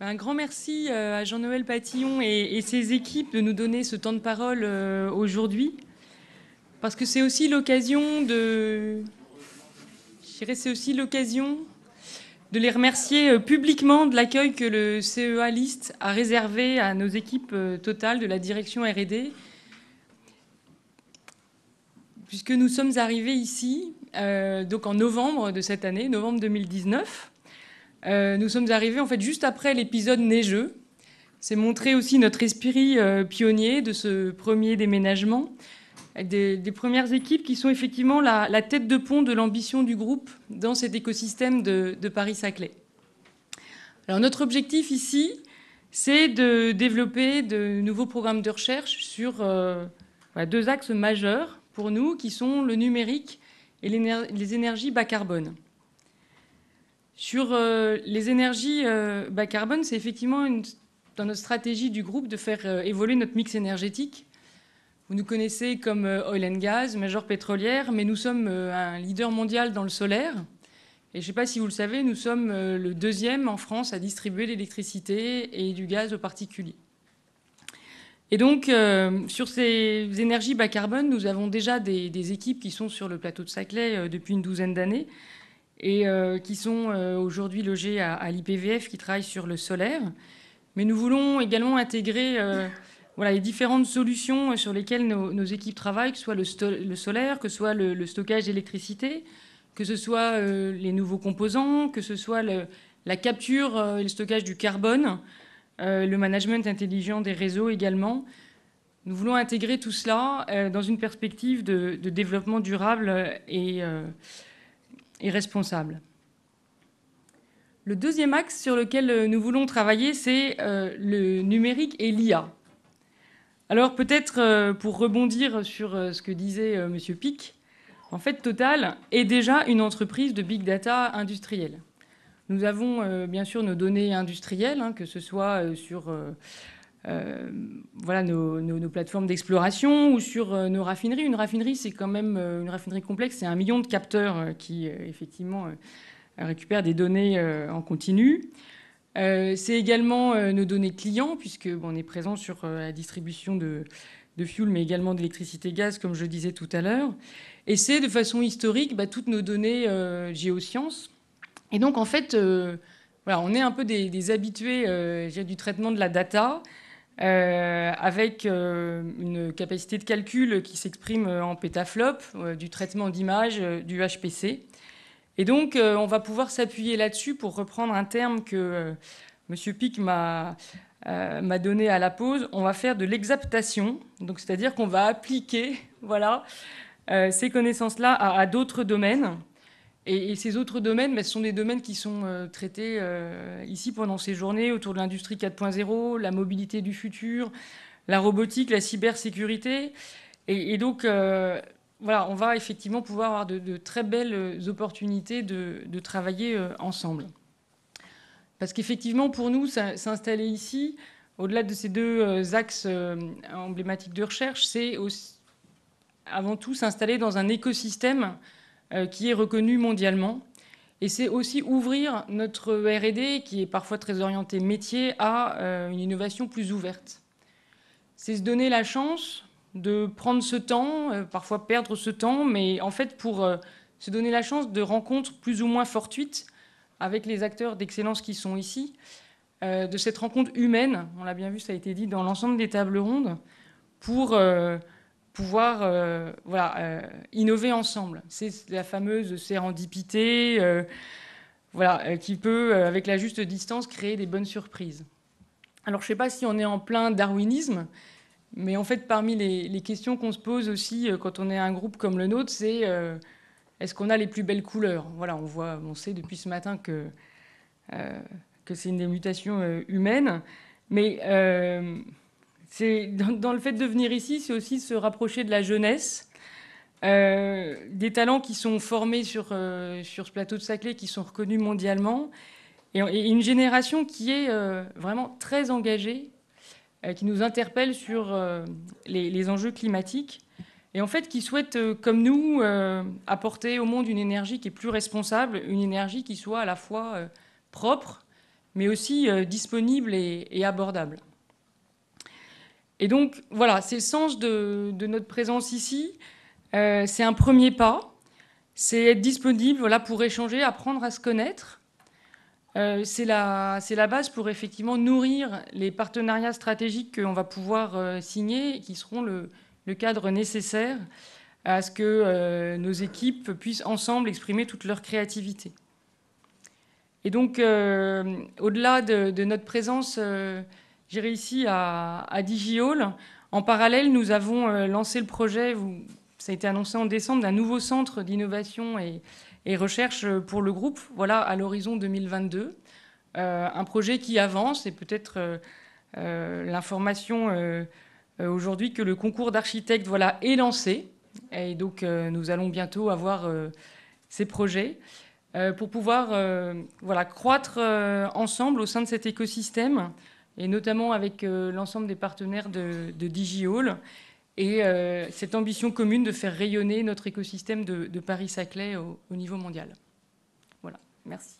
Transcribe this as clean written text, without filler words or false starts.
Un grand merci à Jean-Noël Patillon et ses équipes de nous donner ce temps de parole aujourd'hui, parce que c'est aussi l'occasion c'est aussi l'occasion de les remercier publiquement de l'accueil que le CEA List a réservé à nos équipes totales de la direction R&D, puisque nous sommes arrivés ici donc en novembre de cette année, novembre 2019. Nous sommes arrivés en fait juste après l'épisode neigeux. C'est montrer aussi notre esprit pionnier de ce premier déménagement, avec des premières équipes qui sont effectivement la tête de pont de l'ambition du groupe dans cet écosystème de Paris-Saclay. Alors notre objectif ici, c'est de développer de nouveaux programmes de recherche sur deux axes majeurs pour nous, qui sont le numérique et les énergies bas carbone. Sur les énergies bas carbone, c'est effectivement dans notre stratégie du groupe de faire évoluer notre mix énergétique. Vous nous connaissez comme oil and gas, major pétrolière, mais nous sommes un leader mondial dans le solaire. Et je ne sais pas si vous le savez, nous sommes le deuxième en France à distribuer l'électricité et du gaz aux particuliers. Et donc, sur ces énergies bas carbone, nous avons déjà des équipes qui sont sur le plateau de Saclay depuis une douzaine d'années et qui sont aujourd'hui logées à l'IPVF, qui travaille sur le solaire. Mais nous voulons également intégrer les différentes solutions sur lesquelles nos équipes travaillent, que ce soit le solaire, que ce soit le stockage d'électricité, que ce soit les nouveaux composants, que ce soit la capture et le stockage du carbone, le management intelligent des réseaux également. Nous voulons intégrer tout cela dans une perspective de développement durable et responsable. Le deuxième axe sur lequel nous voulons travailler, c'est le numérique et l'IA. Alors peut-être pour rebondir sur ce que disait M. Pic, en fait Total est déjà une entreprise de big data industrielle. Nous avons bien sûr nos données industrielles, que ce soit sur nos plateformes d'exploration ou sur nos raffineries. Une raffinerie, c'est quand même une raffinerie complexe, c'est 1 million de capteurs qui effectivement récupèrent des données en continu. C'est également nos données clients, puisqu'on est présent sur la distribution de fuel, mais également d'électricité gaz, comme je le disais tout à l'heure. Et c'est de façon historique toutes nos données géosciences. Et donc, en fait, on est un peu des habitués du traitement de la data, avec une capacité de calcul qui s'exprime en pétaflop, du traitement d'images, du HPC. Et donc, on va pouvoir s'appuyer là-dessus pour reprendre un terme que M. Pic m'a donné à la pause. On va faire de l'exaptation, donc c'est-à-dire qu'on va appliquer ces connaissances-là à d'autres domaines. Et ces autres domaines, ce sont des domaines qui sont traités ici pendant ces journées autour de l'industrie 4.0, la mobilité du futur, la robotique, la cybersécurité. Et donc, on va effectivement pouvoir avoir de très belles opportunités de travailler ensemble. Parce qu'effectivement, pour nous, s'installer ici, au-delà de ces deux axes emblématiques de recherche, c'est avant tout s'installer dans un écosystème qui est reconnu mondialement. Et c'est aussi ouvrir notre R&D, qui est parfois très orienté métier, à une innovation plus ouverte. C'est se donner la chance de prendre ce temps, parfois perdre ce temps, mais en fait pour se donner la chance de rencontres plus ou moins fortuites avec les acteurs d'excellence qui sont ici, de cette rencontre humaine, on l'a bien vu, ça a été dit dans l'ensemble des tables rondes, pour pouvoir innover ensemble. C'est la fameuse sérendipité qui peut, avec la juste distance, créer des bonnes surprises. Alors je ne sais pas si on est en plein darwinisme, mais en fait, parmi les questions qu'on se pose aussi quand on est un groupe comme le nôtre, c'est est-ce qu'on a les plus belles couleurs ? On sait depuis ce matin que c'est une des mutations humaines, mais dans le fait de venir ici, c'est aussi se rapprocher de la jeunesse, des talents qui sont formés sur ce plateau de Saclay, qui sont reconnus mondialement, et une génération qui est vraiment très engagée, qui nous interpelle sur les enjeux climatiques, et en fait qui souhaite, comme nous, apporter au monde une énergie qui est plus responsable, une énergie qui soit à la fois propre, mais aussi disponible et abordable. Et donc, voilà, c'est le sens de notre présence ici. C'est un premier pas. C'est être disponible, voilà, pour échanger, apprendre à se connaître. C'est la base pour effectivement nourrir les partenariats stratégiques qu'on va pouvoir signer et qui seront le cadre nécessaire à ce que nos équipes puissent ensemble exprimer toute leur créativité. Et donc, au-delà de notre présence, j'irai ici à DigiHall, en parallèle, nous avons lancé le projet, ça a été annoncé en décembre, d'un nouveau centre d'innovation et recherche pour le groupe, voilà, à l'horizon 2022. Un projet qui avance, et peut-être l'information aujourd'hui que le concours d'architectes, voilà, est lancé. Et donc, nous allons bientôt avoir ces projets pour pouvoir voilà, croître ensemble au sein de cet écosystème, et notamment avec l'ensemble des partenaires de DigiHall, et cette ambition commune de faire rayonner notre écosystème de Paris-Saclay au niveau mondial. Voilà, merci.